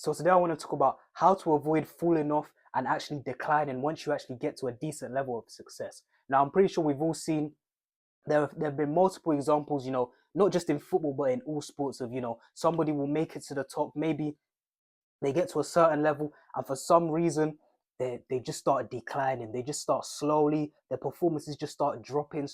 So today I want to talk about how to avoid falling off and actually declining once you actually get to a decent level of success. Now, I'm pretty sure we've all seen there have been multiple examples, not just in football, but in all sports of, somebody will make it to the top. Maybe they get to a certain level and for some reason they just start declining. They just start slowly, their performances just start dropping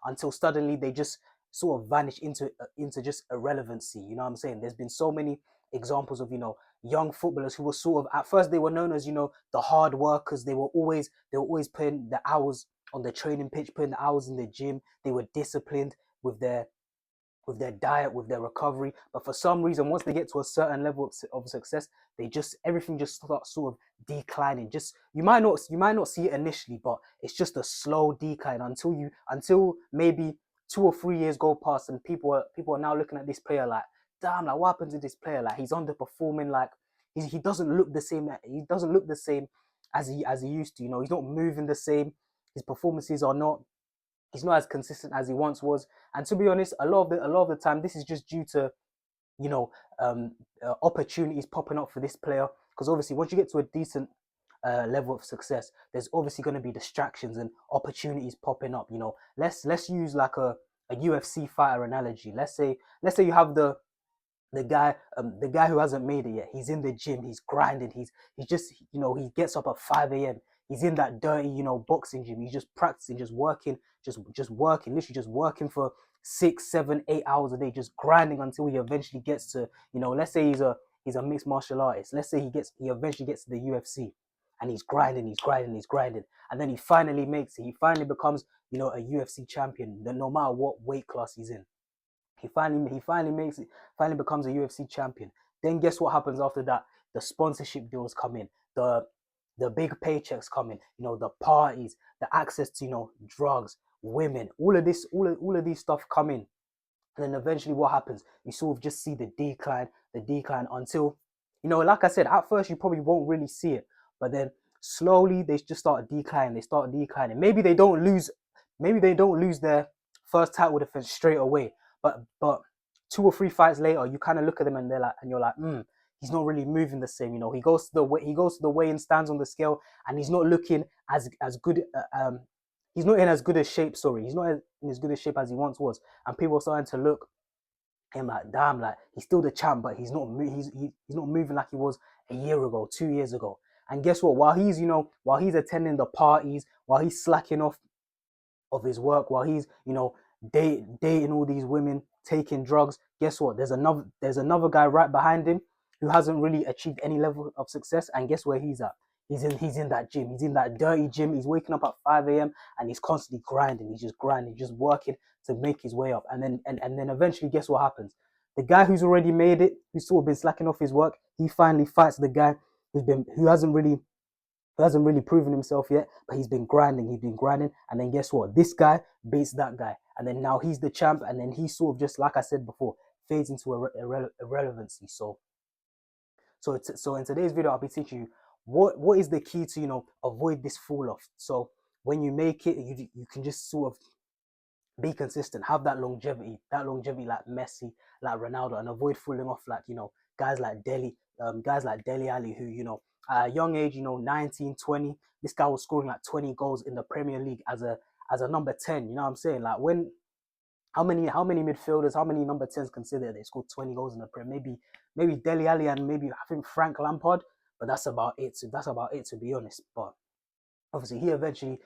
until suddenly they just sort of vanish into just irrelevancy. You know what I'm saying? There's been so many examples of young footballers who were sort of, at first they were known as the hard workers. They were always putting the hours on the training pitch, putting the hours in the gym. They were disciplined with their diet, with their recovery. But for some reason, once they get to a certain level of success, everything just starts sort of declining. Just you might not see it initially, but it's just a slow decline until maybe 2 or 3 years go past, and people are now looking at this player like, damn, like what happened to this player? Like he's underperforming. Like he doesn't look the same. He doesn't look the same as he used to. He's not moving the same. His performances are not he's not as consistent as he once was. And to be honest, a lot of the time, this is just due to you know opportunities popping up for this player. Because obviously, once you get to a decent level of success, there's obviously going to be distractions and opportunities popping up. Let's use like a UFC fighter analogy. Let's say you have the guy who hasn't made it yet. He's in the gym, he's grinding, he's just he gets up at 5 a.m. He's in that dirty boxing gym. He's just practicing, just working, just working, literally just working for 6, 7, 8 hours a day, just grinding until he eventually gets to let's say he's a mixed martial artist. Let's say he eventually gets to the UFC, and he's grinding, and then he finally makes it. He finally becomes a UFC champion, no matter what weight class he's in. He finally makes it, finally becomes a UFC champion. Then guess what happens after that? The sponsorship deals come in, the big paychecks come in, the parties, the access to drugs, women, all of these stuff come in. And then eventually what happens? You sort of just see the decline until, like I said, at first you probably won't really see it, but then slowly they just start declining. They start declining. Maybe they don't lose their first title defense straight away, but 2 or 3 fights later, you kind of look at them and you're like, he's not really moving the same. He goes to the weigh-in, stands on the scale, and he's not looking as good. He's not in as good a shape. Sorry, he's not in as good a shape as he once was, and people are starting to look at him like, damn, like he's still the champ, but he's not moving like he was a year ago, 2 years ago. And guess what? While he's attending the parties, while he's slacking off of his work, while he's dating all these women, taking drugs, guess what? There's another guy right behind him who hasn't really achieved any level of success, and guess where he's at? He's in that gym. He's in that dirty gym. He's waking up at 5 a.m. and he's constantly grinding. He's just grinding, just working to make his way up. And then eventually, guess what happens? The guy who's already made it, who's sort of been slacking off his work, he finally fights the guy who hasn't really proven himself yet, but he's been grinding, and then guess what? This guy beats that guy, and then now he's the champ, and then he sort of, just like I said before, fades into irrelevancy. So in today's video, I'll be teaching you what is the key to avoid this fall off. So when you make it, you can just sort of be consistent, have that longevity like Messi, like Ronaldo, and avoid falling off like guys like Dele Alli, who at a young age, 19, 20, this guy was scoring like 20 goals in the Premier League as a number 10. You know what I'm saying? Like how many midfielders, how many number 10s consider they scored 20 goals in the Premier? Maybe Dele Alli and maybe I think Frank Lampard, but that's about it. That's about it, to be honest. But obviously he eventually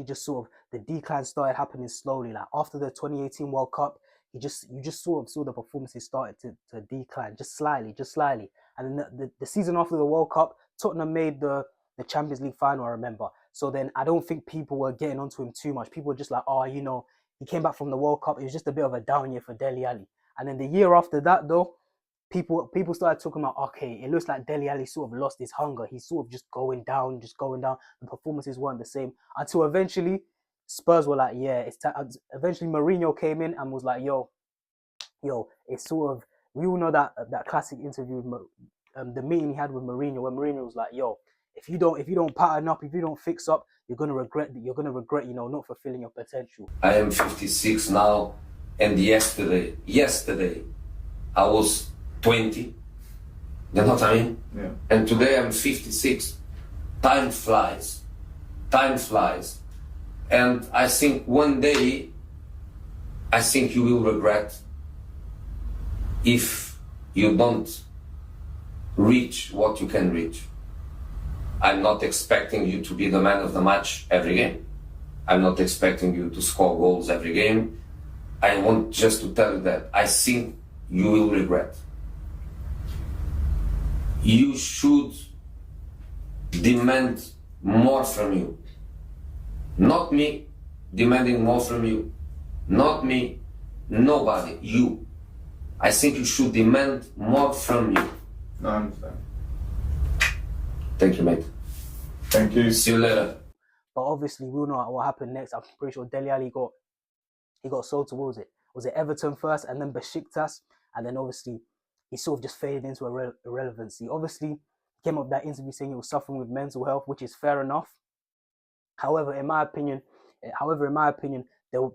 just sort of, the decline started happening slowly. Like after the 2018 World Cup, you just sort of saw the performances started to decline just slightly. And then the season after the World Cup, Tottenham made the Champions League final, I remember. So then I don't think people were getting onto him too much. People were just like, oh, he came back from the World Cup. It was just a bit of a down year for Dele Alli. And then the year after that, though, people started talking about, okay, it looks like Dele Alli sort of lost his hunger. He's sort of just going down. The performances weren't the same until eventually Spurs were like, yeah, it's time. Eventually Mourinho came in and was like, yo, it's sort of, we all know that classic interview with the meeting he had with Mourinho, where Mourinho was like, yo, if you don't pattern up, if you don't fix up, you're gonna regret not fulfilling your potential. I am 56 now, and yesterday I was 20. You know what I mean? Yeah. And today I'm 56. Time flies. Time flies. And I think one day, I think you will regret if you don't reach what you can reach. I'm not expecting you to be the man of the match every game. I'm not expecting you to score goals every game. I want just to tell you that I think you will regret. You should demand more from you. Not me demanding more from you. Not me, nobody, you. I think you should demand more from you. No, I understand. Thank you, mate. Thank you. See you later. But obviously, we'll know what happened next. I'm pretty sure Dele Alli got sold to, what was it Everton first, and then Besiktas, and then obviously he sort of just faded into irrelevancy. Obviously, he came up with that interview saying he was suffering with mental health, which is fair enough. However, in my opinion, there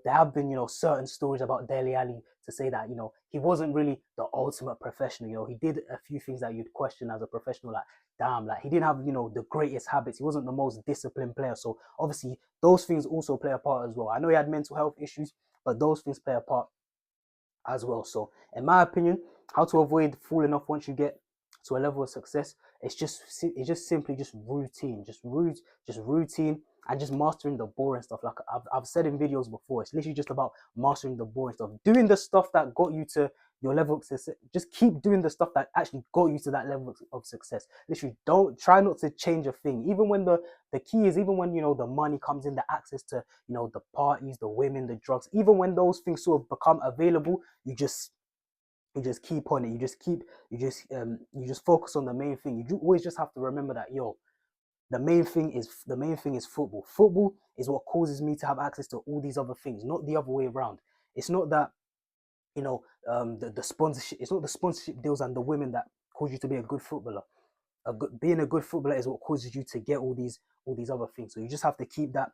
have been, certain stories about Dele Alli to say that, he wasn't really the ultimate professional. He did a few things that you'd question as a professional, like, damn, like he didn't have, the greatest habits. He wasn't the most disciplined player. So obviously those things also play a part as well. I know he had mental health issues, but those things play a part as well. So in my opinion, how to avoid falling off once you get to a level of success, it's just simply routine, routine, and just mastering the boring stuff. Like I've said in videos before, it's literally just about mastering the boring stuff, doing the stuff that got you to your level of success. Just keep doing the stuff that actually got you to that level of success. Literally, don't try not to change a thing. Even when the key is, even when the money comes in, the access to the parties, the women, the drugs, even when those things sort of become available, you just keep on it. You just focus on the main thing. You always just have to remember that, the main thing is football. Football is what causes me to have access to all these other things, not the other way around. It's not that the sponsorship. It's not the sponsorship deals and the women that cause you to be a good footballer. Being a good footballer is what causes you to get all these other things. So you just have to keep that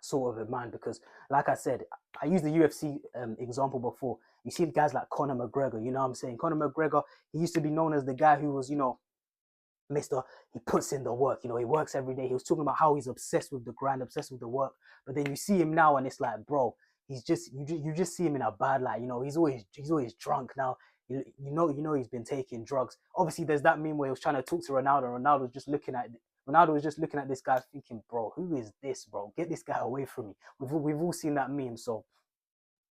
sort of in mind, because like I said, I used the UFC example before. You see guys like Conor McGregor, you know what I'm saying? Conor McGregor, he used to be known as the guy who was, Mr. He puts in the work, he works every day. He was talking about how he's obsessed with the grind, obsessed with the work. But then you see him now and it's like, bro, he's just you just see him in a bad light. He's always drunk now. He's been taking drugs. Obviously, there's that meme where he was trying to talk to Ronaldo. Ronaldo was just looking at this guy thinking, bro, who is this, bro? Get this guy away from me. We've all seen that meme. So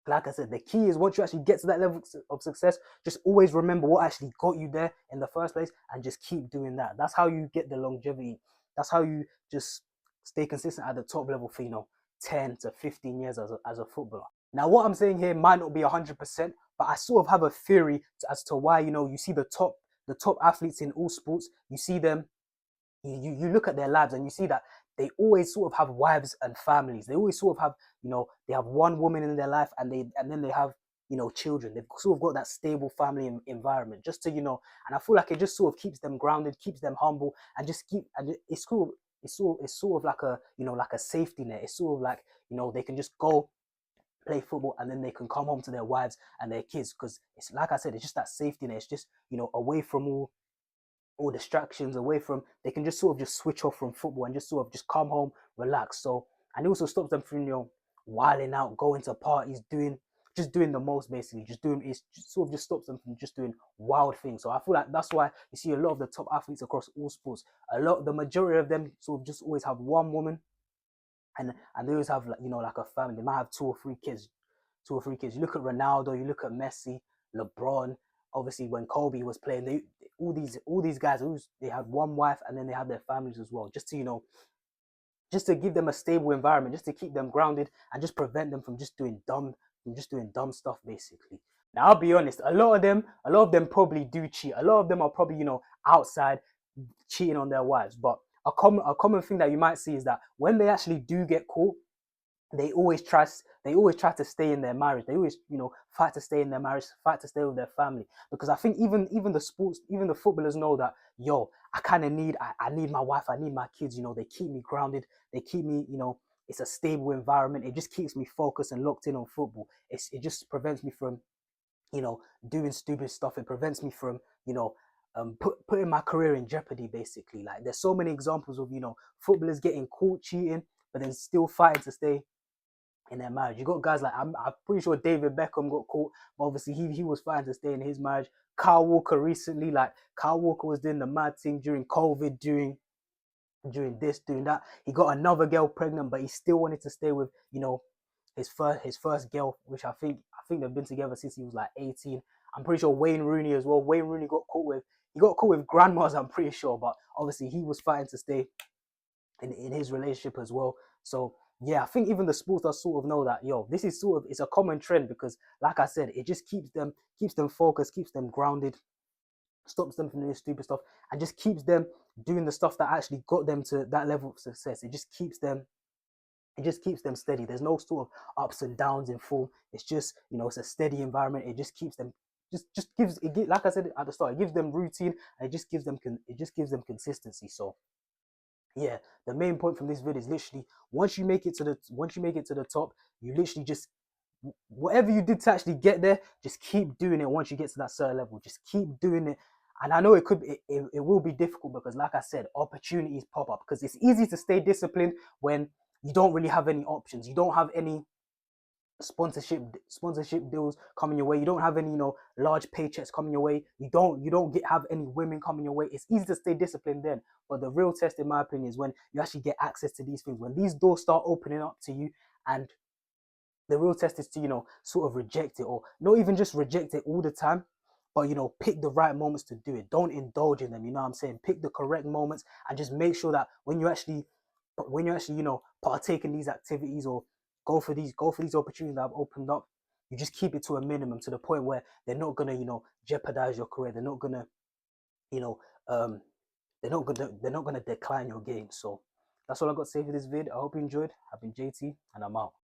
like I said, the key is once you actually get to that level of success, just always remember what actually got you there in the first place and just keep doing that. That's how you get the longevity. That's how you just stay consistent at the top level for 10 to 15 years as a footballer. Now, what I'm saying here might not be 100%, but I sort of have a theory as to why you see the top athletes in all sports. You see them, you look at their lives and you see that they always sort of have wives and families. They always sort of have, they have one woman in their life and then they have, children. They've sort of got that stable family environment just to, and I feel like it just sort of keeps them grounded, keeps them humble, and it's cool. It's sort of like a, like a safety net. It's sort of like, they can just go play football and then they can come home to their wives and their kids, because it's like I said, it's just that safety net. It's just, away from all distractions, away from, they can just sort of just switch off from football and just sort of just come home, relax. So, and it also stops them from wilding out, going to parties, doing the most, basically it sort of just stops them from just doing wild things. So I feel like that's why you see a lot of the top athletes across all sports, the majority of them sort of just always have one woman, and they always have, like, like a family. They might have two or three kids. You look at Ronaldo, you look at Messi, LeBron. Obviously, when Kobe was playing, all these guys, they had one wife and then they had their families as well, just to just to give them a stable environment, just to keep them grounded and just prevent them from just doing dumb stuff, basically. Now, I'll be honest, a lot of them probably do cheat. A lot of them are probably outside cheating on their wives. But a common thing that you might see is that when they actually do get caught, they always try to stay in their marriage. They always, fight to stay in their marriage, fight to stay with their family. Because I think even the footballers know that, I need my wife, I need my kids, they keep me grounded, they keep me, it's a stable environment. It just keeps me focused and locked in on football. It just prevents me from, doing stupid stuff. It prevents me from, putting my career in jeopardy, basically. Like, there's so many examples of, you know, footballers getting caught cheating, but then still fighting to stay in their marriage. You got guys like, I'm pretty sure David Beckham got caught, but obviously he was fighting to stay in his marriage. Kyle Walker recently, like, Kyle Walker was doing the mad thing during COVID, during this, doing that. He got another girl pregnant, but he still wanted to stay with, you know, his first girl, which I think they've been together since he was like 18. I'm pretty sure Wayne Rooney as well. Wayne Rooney got caught with grandmas, I'm pretty sure, but obviously he was fighting to stay in his relationship as well. So yeah, I think even the sports does sort of know that, yo, this is sort of, it's a common trend, because like I said, it just keeps them focused, keeps them grounded, stops them from doing stupid stuff, and just keeps them doing the stuff that actually got them to that level of success. It just keeps them steady. There's no sort of ups and downs in form. It's just, you know, it's a steady environment. It just keeps them, just gives it, like I said at the start, it gives them routine, and it just gives them consistency. So yeah, the main point from this video is literally, once you make it to the top, you literally just, whatever you did to actually get there, just keep doing it. Once you get to that certain level, just keep doing it. And I know it will be difficult, because like I said, opportunities pop up, because it's easy to stay disciplined when you don't really have any options. You don't have any sponsorship deals coming your way. You don't have any, you know, large paychecks coming your way. You don't have any women coming your way. It's easy to stay disciplined then, but the real test, in my opinion, is when you actually get access to these things, when these doors start opening up to you. And the real test is to, you know, sort of reject it, or not even just reject it all the time, but, you know, pick the right moments to do it. Don't indulge in them, you know what I'm saying? Pick the correct moments, and just make sure that when you actually, you know, partake in these activities, or go for these opportunities that have opened up, you just keep it to a minimum, to the point where they're not gonna, you know, jeopardize your career. They're not gonna, you know, they're not gonna decline your game. So that's all I got to say for this vid. I hope you enjoyed. I've been JT, and I'm out.